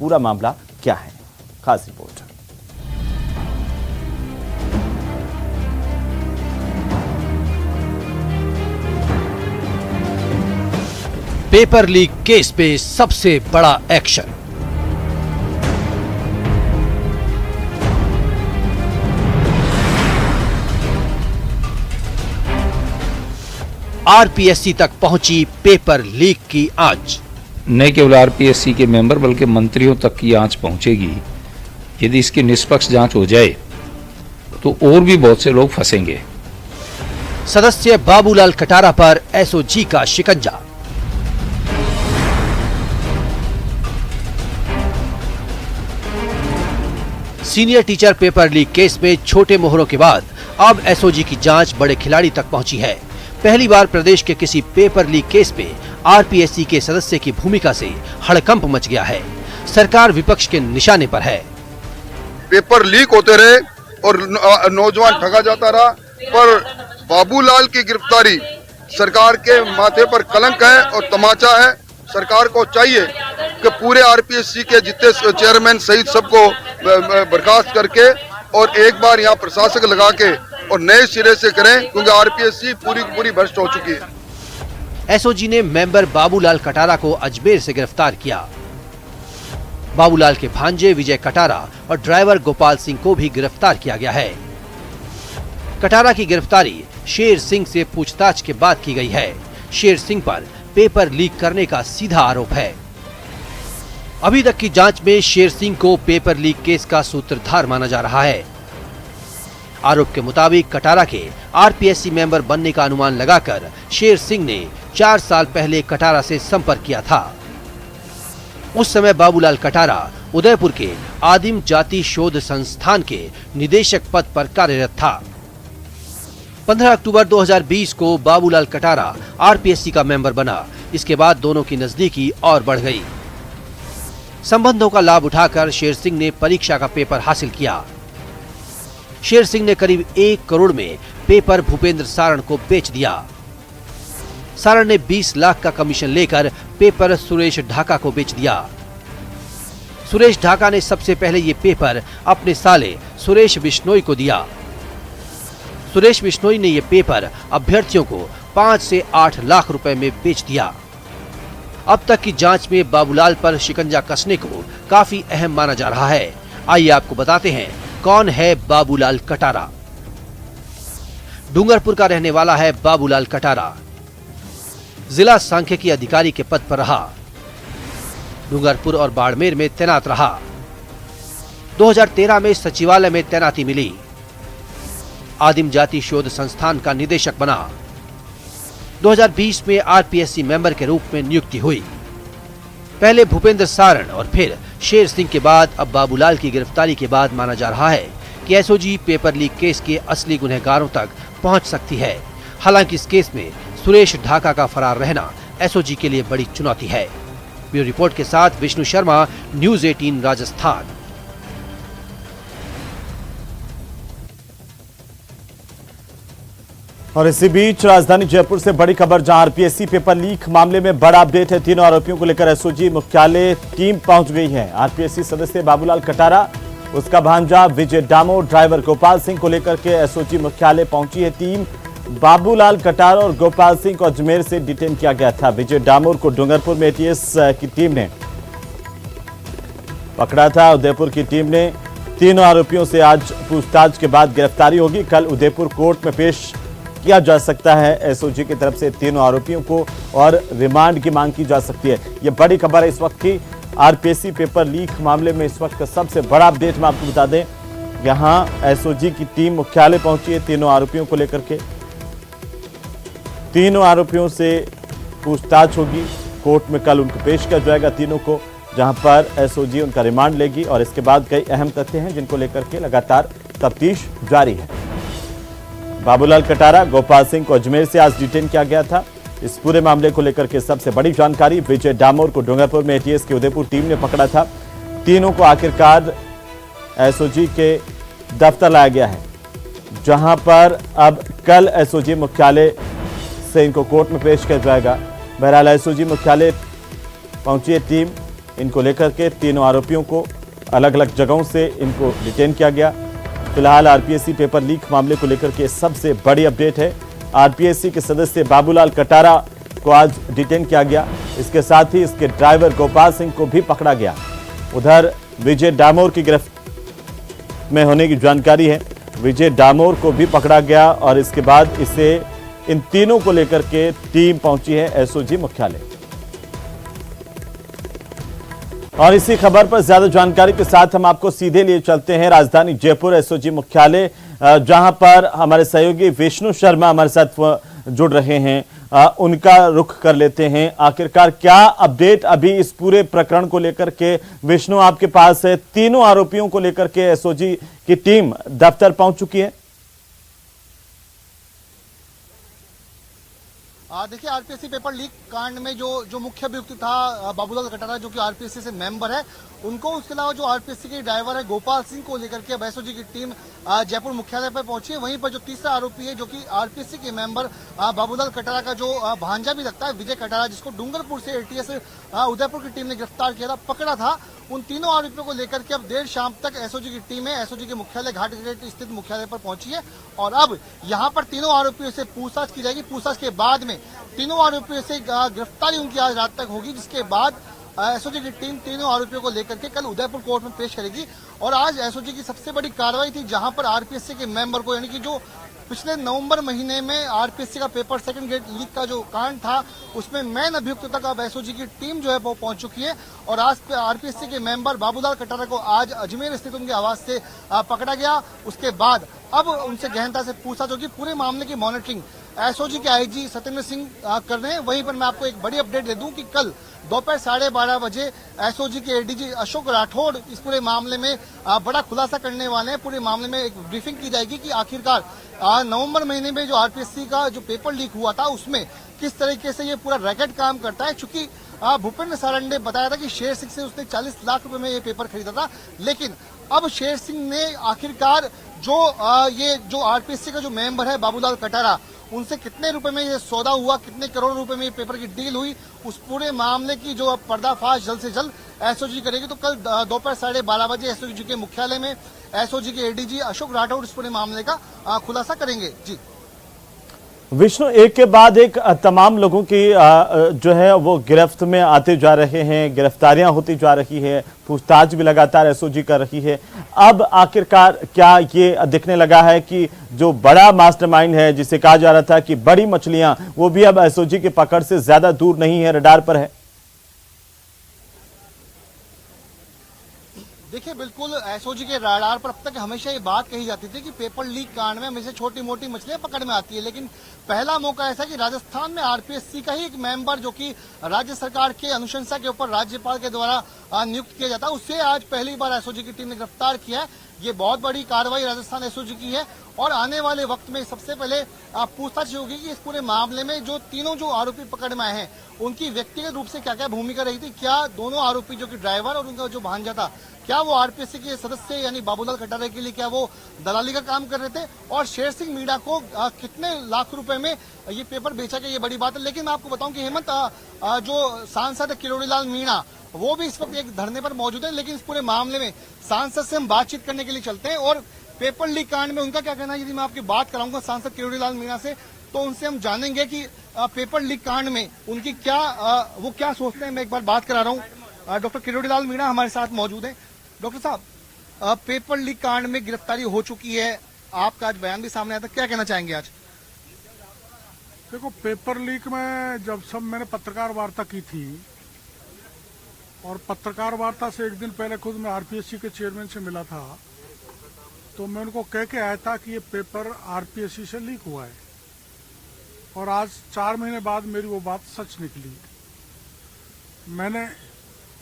पूरा मामला क्या है, खास रिपोर्ट। पेपर लीक केस पे सबसे बड़ा एक्शन। आरपीएससी तक पहुंची पेपर लीक की आंच। न केवल आरपीएससी के मेंबर बल्कि मंत्रियों तक की आंच पहुंचेगी। यदि इसकी निष्पक्ष जांच हो जाए तो और भी बहुत से लोग फंसेंगे। सदस्य बाबूलाल कटारा पर एसओजी का शिकंजा। Senior teacher paper leak case में छोटे मोहरों के बाद अब एसओजी की जांच बड़े खिलाड़ी तक पहुंची है। पहली बार प्रदेश के किसी पेपर लीक केस में आरपीएससी के सदस्य की भूमिका से हड़कंप मच गया है। सरकार विपक्ष के निशाने पर है। पेपर लीक होते रहे और नौजवान ठगा जाता रहा, पर बाबूलाल की गिरफ्तारी सरकार के माथे पर कलंक है और तमाचा है। सरकार को चाहिए कि पूरे आरपीएससी के जितने चेयरमैन सहित सबको बर्खास्त करके और एक बार यहाँ प्रशासक लगा के और नए सिरे से करें, क्योंकि आरपीएससी पूरी पूरी भ्रष्ट हो चुकी है। एसओजी ने मेंबर बाबूलाल कटारा को अजमेर से गिरफ्तार किया। बाबूलाल के भांजे विजय कटारा और ड्राइवर गोपाल सिंह को भी गिरफ्तार किया गया है। कटारा की गिरफ्तारी शेर सिंह से पूछताछ के बाद की गई है। शेर सिंह पर पेपर लीक करने का सीधा आरोप है। अभी तक की जांच में शेर सिंह को पेपर लीक केस का सूत्रधार माना जा रहा है। आरोप के मुताबिक कटारा के आरपीएससी मेंबर बनने का अनुमान लगाकर शेर सिंह ने 4 साल पहले कटारा से संपर्क किया था। उस समय बाबूलाल कटारा उदयपुर के आदिम जाति शोध संस्थान के निदेशक पद पर कार्यरत था। 15 अक्टूबर 2020 को बाबूलाल कटारा आरपीएससी का मेंबर बना। इसके बाद दोनों की नजदीकी और बढ़ गई। संबंधों का लाभ उठाकर शेर सिंह ने परीक्षा का पेपर हासिल किया। शेर सिंह ने करीब 1 करोड़ में पेपर भूपेंद्र सारण को बेच दिया। सारण ने 20 लाख का कमीशन लेकर पेपर सुरेश ढाका को बेच दिया। सुरेश ढाका ने सबसे पहले ये पेपर अपने साले सुरेश बिश्नोई को दिया। सुरेश बिश्नोई ने ये पेपर अभ्यर्थियों को 5 से 8 लाख रुपए में बेच दिया। अब तक की जांच में बाबूलाल पर शिकंजा कसने को काफी अहम माना जा रहा है। आइए आपको बताते हैं कौन है बाबूलाल कटारा। डूंगरपुर का रहने वाला है बाबूलाल कटारा। जिला सांख्यिकी अधिकारी के पद पर रहा। डूंगरपुर और बाड़मेर में तैनात रहा। 2013 में सचिवालय में तैनाती मिली। आदिम जाति शोध संस्थान का निदेशक बना। 2020 में आरपीएससी मेंबर के रूप में नियुक्ति हुई। पहले भूपेंद्र सारण और फिर शेर सिंह के बाद अब बाबूलाल की गिरफ्तारी के बाद माना जा रहा है कि एसओजी पेपर लीक केस के असली गुनहगारों तक पहुंच सकती है। हालांकि इस केस में सुरेश ढाका का फरार रहना एसओजी के लिए बड़ी चुनौती है। ब्यूरो रिपोर्ट के साथ विष्णु शर्मा, न्यूज़ 18 राजस्थान। और इसी बीच राजधानी जयपुर से बड़ी खबर, जहां आरपीएससी पेपर लीक मामले में बड़ा अपडेट है। तीनों आरोपियों को लेकर एसओजी मुख्यालय टीम पहुंच गई है। आरपीएससी सदस्य बाबूलाल कटारा, उसका भांजा विजय डामोर, ड्राइवर गोपाल सिंह को लेकर के एसओजी मुख्यालय पहुंची है टीम। बाबूलाल कटारा और गोपाल सिंह को अजमेर से डिटेन किया गया था। विजय डामोर को डूंगरपुर में एटीएस की टीम ने पकड़ा था। उदयपुर की टीम ने तीनों आरोपियों से आज पूछताछ के बाद गिरफ्तारी होगी। कल उदयपुर कोर्ट में पेश किया जा सकता है एसओजी की तरफ से तीनों आरोपियों को और रिमांड की मांग की जा सकती है। यह बड़ी खबर है इस वक्त की आरपीएससी पेपर लीक मामले में। इस वक्त का सबसे बड़ा अपडेट मैं आपको बता दें, यहां एसओजी की टीम मुख्यालय पहुंची है तीनों आरोपियों को लेकर के। तीनों आरोपियों से पूछताछ होगी। कोर्ट में कल उनको पेश किया जाएगा तीनों को, जहां पर एसओजी उनका रिमांड लेगी। और इसके बाद कई अहम तथ्य हैं जिनको लेकर के लगातार तफ्तीश जारी है। बाबूलाल कटारा, गोपाल सिंह को अजमेर से आज डिटेन किया गया था। इस पूरे मामले को लेकर के सबसे बड़ी जानकारी, विजय डामोर को डूंगरपुर में एटीएस की उदयपुर टीम ने पकड़ा था। तीनों को आखिरकार एसओजी के दफ्तर लाया गया है, जहां पर अब कल एसओजी मुख्यालय से इनको कोर्ट में पेश किया जाएगा। बहरहाल एसओजी मुख्यालय पहुंची है टीम। इनको लेकर के तीनों आरोपियों को अलग अलग जगहों से इनको डिटेन किया गया। फिलहाल आरपीएससी पेपर लीक मामले को लेकर के सबसे बड़ी अपडेट है। आरपीएससी के सदस्य बाबूलाल कटारा को आज डिटेन किया गया। इसके साथ ही इसके ड्राइवर गोपाल सिंह को भी पकड़ा गया। उधर विजय डामोर की गिरफ्त में होने की जानकारी है। विजय डामोर को भी पकड़ा गया और इसके बाद इसे इन तीनों को लेकर के टीम पहुंची है एसओजी मुख्यालय। और इसी खबर पर ज्यादा जानकारी के साथ हम आपको सीधे लिए चलते हैं राजधानी जयपुर एसओजी मुख्यालय, जहां पर हमारे सहयोगी विष्णु शर्मा हमारे साथ जुड़ रहे हैं। उनका रुख कर लेते हैं। आखिरकार क्या अपडेट अभी इस पूरे प्रकरण को लेकर के विष्णु आपके पास है? तीनों आरोपियों को लेकर के एसओजी की टीम दफ्तर पहुंच चुकी है। देखिए, आरपीएससी पेपर लीक कांड में जो मुख्य अभियुक्त था बाबूलाल कटारा, जो कि आरपीएससी से मेंबर है, उनको, उसके अलावा जो आरपीएससी के ड्राइवर है गोपाल सिंह को लेकर के अब एसओजी की टीम जयपुर मुख्यालय पर पहुंची है। वहीं पर जो तीसरा आरोपी है, जो कि आरपीएससी के मेंबर बाबूलाल कटारा का जो भांजा भी लगता है, विजय कटारा, जिसको डूंगरपुर से एटीएस उदयपुर की टीम ने गिरफ्तार किया था, पकड़ा था, उन तीनों आरोपियों को लेकर के अब देर शाम तक एसओजी की टीम है एसओजी के मुख्यालय घाट गेट स्थित मुख्यालय पर पहुंची है। और अब यहां पर तीनों आरोपियों से पूछताछ की जाएगी। पूछताछ के बाद में तीनों आरोपियों से गिरफ्तारी उनकी आज रात तक होगी, जिसके बाद एसओजी की टीम तीनों आरोपियों को लेकर के कल उदयपुर कोर्ट में पेश करेगी। और आज एसओजी की सबसे बड़ी कार्रवाई थी, जहां पर आरपीएससी के मेंबर को, यानी कि जो पिछले नवंबर महीने में आरपीएससी का पेपर सेकंड ग्रेड लीक का जो कांड था, उसमें मेन अभियुक्त तक अब एसओजी की टीम जो है वो पहुंच चुकी है। और आज आरपीएससी के मेंबर बाबूलाल कटारा को आज अजमेर स्थित उनके आवास से पकड़ा गया। उसके बाद अब उनसे गहनता से पूछताछ होगी। पूरे मामले की मॉनिटरिंग एसओजी के आईजी सत्येंद्र सिंह कर रहे हैं। वहीं पर मैं आपको एक बड़ी अपडेट दे दूं कि कल दोपहर 12:30 बजे एसओजी के एडीजी अशोक राठौड़ इस पूरे मामले में बड़ा खुलासा करने वाले हैं। पूरे मामले में एक ब्रीफिंग की जाएगी कि आखिरकार नवंबर महीने में जो आरपीएससी का जो पेपर लीक हुआ था, उसमें किस तरीके से ये पूरा रैकेट काम करता है। चूंकि भूपेंद्र सारंग ने बताया था कि शेर सिंह से उसने 40 लाख रुपए में ये पेपर खरीदा था, लेकिन अब शेर सिंह ने आखिरकार जो आरपीएससी का जो मेंबर है बाबूलाल कटारा, उनसे कितने रुपए में ये सौदा हुआ, कितने करोड़ रुपए में ये पेपर की डील हुई, उस पूरे मामले की जो पर्दाफाश जल्द से जल्द एसओजी करेगी। तो कल दोपहर 12:30 बजे एसओजी के मुख्यालय में एसओजी के एडीजी अशोक राठौड़ इस पूरे मामले का खुलासा करेंगे। जी विष्णु, एक के बाद एक तमाम लोगों की जो है वो गिरफ्त में आते जा रहे हैं, गिरफ्तारियां होती जा रही है, पूछताछ भी लगातार एसओजी कर रही है। अब आखिरकार क्या ये दिखने लगा है कि जो बड़ा मास्टरमाइंड है, जिसे कहा जा रहा था कि बड़ी मछलियां, वो भी अब एसओजी की पकड़ से ज्यादा दूर नहीं है, रडार पर है? देखिए, बिल्कुल एसओजी के रडार पर अब तक हमेशा ये बात कही जाती थी कि पेपर लीक कांड में हमेशा छोटी मोटी मछलियां पकड़ में आती है, लेकिन पहला मौका ऐसा कि राजस्थान में आरपीएससी का ही एक मेंबर, जो कि राज्य सरकार के अनुशंसा के ऊपर राज्यपाल के द्वारा नियुक्त किया जाता है, उससे आज पहली बार एसओजी की टीम ने गिरफ्तार किया है। ये बहुत बड़ी कार्रवाई राजस्थान एसओजी की है। और आने वाले वक्त में सबसे पहले पूछताछ होगी कि इस पूरे मामले में जो तीनों जो आरोपी पकड़ में आए हैं, उनकी व्यक्तिगत रूप से क्या क्या भूमिका रही थी। क्या दोनों आरोपी, जो कि ड्राइवर और उनका जो भांजा था, क्या वो आरपीएससी के सदस्य यानी बाबूलाल कटारा के लिए क्या वो दलाली का काम कर रहे थे, और शेर सिंह मीणा को कितने लाख रुपए में ये पेपर बेचा गया, ये बड़ी बात है। लेकिन मैं आपको बताऊं कि हेमंत, जो सांसद किरोड़ीलाल मीणा, वो भी इस वक्त एक धरने पर मौजूद है। लेकिन इस पूरे मामले में सांसद से हम बातचीत करने के लिए चलते हैं और पेपर लीक कांड में उनका क्या कहना है। यदि मैं आपकी बात कराऊंगा सांसद किरोड़ीलाल मीणा से, तो उनसे हम जानेंगे कि पेपर लीक कांड में उनकी वो क्या सोचते हैं। मैं एक बार बात करा रहा हूँ, डॉक्टर किरोड़ीलाल मीणा हमारे साथ मौजूद है। डॉक्टर साहब, पेपर लीक कांड में गिरफ्तारी हो चुकी है, आपका आज बयान भी सामने आया था, क्या कहना चाहेंगे आज? देखो, पेपर लीक में जब मैंने पत्रकार वार्ता की थी, और पत्रकार वार्ता से एक दिन पहले खुद मैं आरपीएससी के चेयरमैन से मिला था, तो मैं उनको कह के आया था कि ये पेपर आरपीएससी से लीक हुआ है। और आज 4 महीने बाद मेरी वो बात सच निकली। मैंने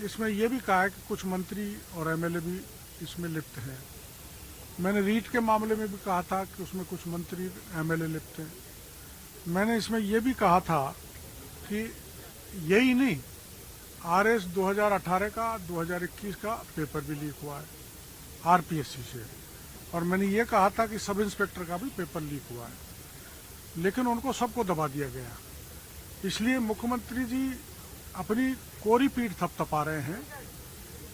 इसमें यह भी कहा है कि कुछ मंत्री और एमएलए भी इसमें लिप्त हैं। मैंने रीट के मामले में भी कहा था कि उसमें कुछ मंत्री एमएलए लिप्त हैं। मैंने इसमें यह भी कहा था कि यही नहीं, आरएस 2018 का 2021 का पेपर भी लीक हुआ है आरपीएससी से। और मैंने ये कहा था कि सब इंस्पेक्टर का भी पेपर लीक हुआ है, लेकिन उनको सबको दबा दिया गया। इसलिए मुख्यमंत्री जी अपनी कोरी पीठ थपथपा रहे हैं,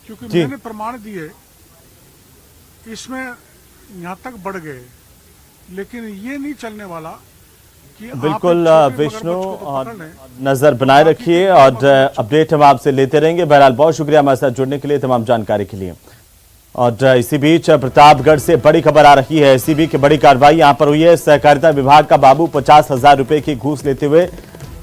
क्योंकि जी। मैंने प्रमाण दिए, इसमें यहाँ तक बढ़ गए। लेकिन ये नहीं चलने वाला कि आप बिल्कुल एक छोटे विष्णु, मगरमच्छ को तो और पकड़ लें। नजर बनाए रखिए और अपडेट हम आपसे लेते रहेंगे। बहरहाल बहुत शुक्रिया हमारे साथ जुड़ने के लिए, तमाम जानकारी के लिए। और इसी बीच प्रतापगढ़ से बड़ी खबर आ रही है। एसीबी की बड़ी कार्रवाई यहां पर हुई है। सहकारिता विभाग का बाबू 50,000 रुपए की घूस लेते हुए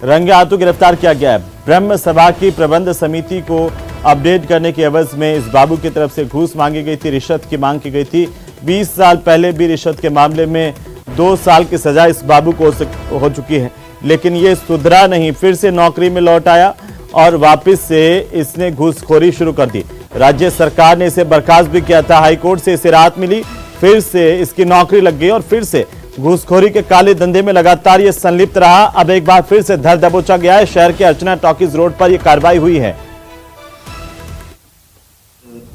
रंगे हाथों गिरफ्तार किया गया है। ब्रह्म सभा की प्रबंध समिति को अपडेट करने के एवज में इस बाबू की तरफ से घूस मांगी गई थी, रिश्वत की मांग की गई थी। 20 साल पहले भी रिश्वत के मामले में 2 साल की सजा इस बाबू को हो चुकी है, लेकिन ये सुधरा नहीं, फिर से नौकरी में लौट आया और वापस से इसने घूसखोरी शुरू कर दी। राज्य सरकार ने इसे बर्खास्त भी किया था, हाईकोर्ट से इसे राहत मिली, फिर से इसकी नौकरी लग गई और फिर से घूसखोरी के काले धंधे में लगातार ये संलिप्त रहा। अब एक बार फिर से धर दबोचा गया है। शहर के अर्चना टॉकीज रोड पर यह कार्रवाई हुई है।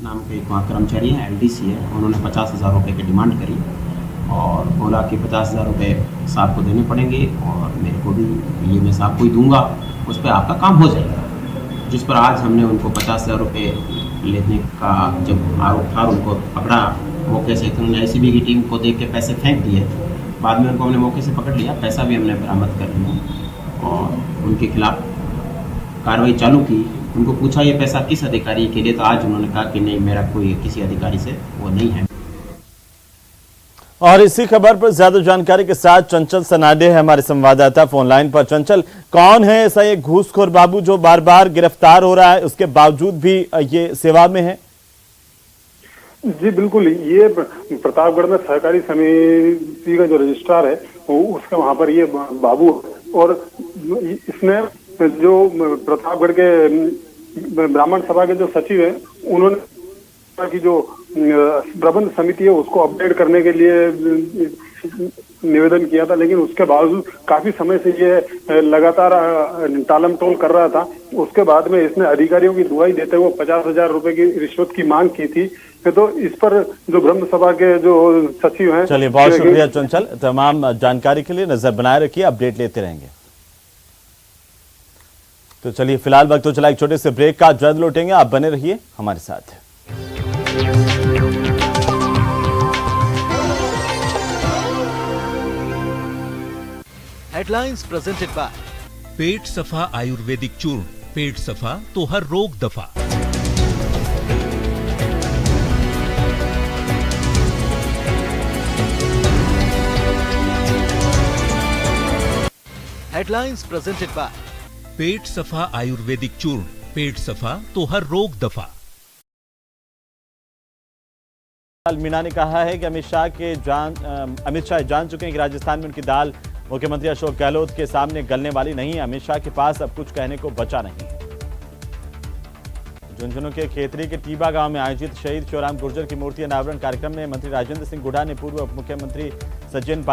नाम के एक वहाँ कर्मचारी हैं, एलडीसी है, उन्होंने 50,000 रुपये की डिमांड करी और बोला कि 50,000 रुपये साहब को देने पड़ेंगे और मेरे को भी, ये मैं साहब को ही दूंगा, उस पर आपका काम हो जाएगा। जिस पर आज हमने उनको 50,000 रुपये लेने का जब आरोप था, उनको पकड़ा मौके से, तो उन्होंने एसीबी की टीम को देख के पैसे फेंक दिए। बाद में उनको हमने मौके से पकड़ लिया, पैसा भी हमने बरामद कर लिया और उनके खिलाफ कार्रवाई चालू की। उनको पूछा ये पैसा किस अधिकारी के लिए, तो आज उन्होंने कहा कि नहीं, मेरा कोई किसी अधिकारी से वो नहीं है। और इसी खबर पर ज्यादा जानकारी के साथ चंचल सनाडे है हमारे संवाददाता फोन लाइन पर। चंचल, कौन है ऐसा ये घूसखोर बाबू जो बार बार गिरफ्तार हो रहा है, उसके बावजूद भी ये सेवा में है? जी बिल्कुल, ये प्रतापगढ़ में सहकारी समिति का जो रजिस्ट्रार है उसका वहां पर ये बाबू, और इसने जो प्रतापगढ़ के ब्राह्मण सभा के जो सचिव हैं, उन्होंने की जो प्रबंध समिति है उसको अपडेट करने के लिए निवेदन किया था, लेकिन उसके बावजूद काफी समय से ये लगातार टालम टोल कर रहा था। उसके बाद में इसने अधिकारियों की दुहाई देते हुए 50,000 रुपए की रिश्वत की मांग की थी। तो इस पर जो ब्रह्म सभा के जो सचिव हैं, चलिए बहुत शुक्रिया चंचल, तमाम जानकारी के लिए नजर बनाए रखिए, अपडेट लेते रहेंगे। तो चलिए फिलहाल वक्त तो चला एक छोटे से ब्रेक का, जल्द लौटेंगे, आप बने रहिए हमारे साथ। हेडलाइंस प्रेजेंटेड बाय पेट सफा आयुर्वेदिक चूर्ण, पेट सफा तो हर रोग दफा। हेडलाइंस प्रेजेंटेड बाय पेट सफा आयुर्वेदिक चूर्ण, पेट सफा तो हर रोग दफा। मीणा ने कहा है कि अमित शाह जान चुके हैं कि राजस्थान में उनकी दाल मुख्यमंत्री अशोक गहलोत के सामने गलने वाली नहीं है। अमित शाह के पास अब कुछ कहने को बचा नहीं। झुंझुनू के खेतरी के टीबा गांव में आयोजित शहीद शिवराम गुर्जर की मूर्ति अनावरण कार्यक्रम में मंत्री राजेंद्र सिंह गुढ़ा ने पूर्व मुख्यमंत्री सज्जन पाली